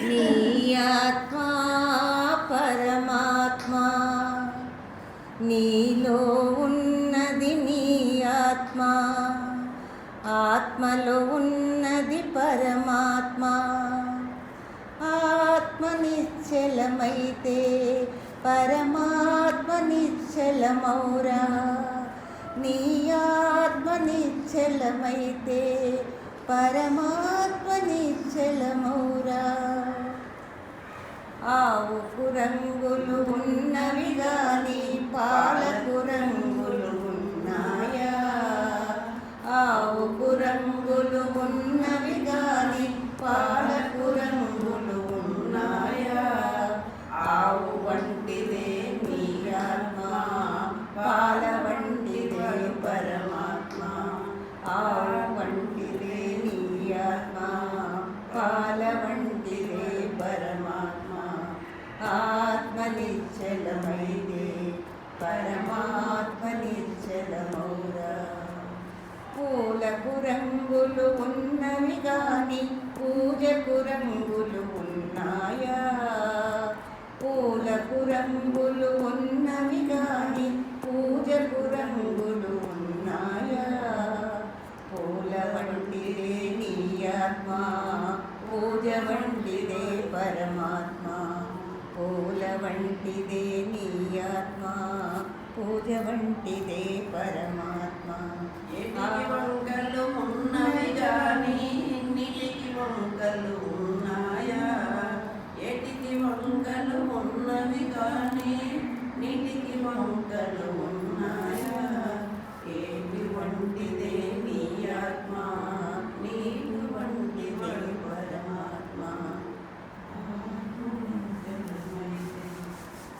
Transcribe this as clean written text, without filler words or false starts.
నీ ఆత్మా పరమాత్మా, నీలో ఉన్నది నీ ఆత్మ, ఆత్మలో ఉన్నది పరమాత్మ. ఆత్మ నిశ్చలమైతే పరమాత్మ నిశ్చలమౌరా, నీ ఆత్మ నిశ్చలమైతే పరమాత్మ నిశ్చలమౌరా. ఆవుకు రంగులు ఉన్నవి గాని పాలకు రంగులు ఉన్నాయా? ఆవుకు రంగులు ఉన్నవి గాని పాలకు రంగులు ఉన్నాయా? ఆవు వంటిదే నీ ఆత్మ, పాల వంటిదే పరమాత్మ. ఆవు వంటిదే నీ ఆత్మ, పాల వంటిదే పరమాత్మ. ఆత్మ నిశ్చలమైతే పరమాత్మ నిశ్చలమౌరా. పూలకు రంగులు ఉన్నవి గాని పూజకు రంగులు ఉన్నాయా? పూలకు రంగులు ఉన్నవి గాని పూజకు రంగులు ఉన్నాయా? పూల వంటిదే నీ ఆత్మ, పూజ వంటిదే పరమాత్మ. పూల వంటిదే నీ ఆత్మ, పూజ వంటిదే పరమాత్మ. మంగళము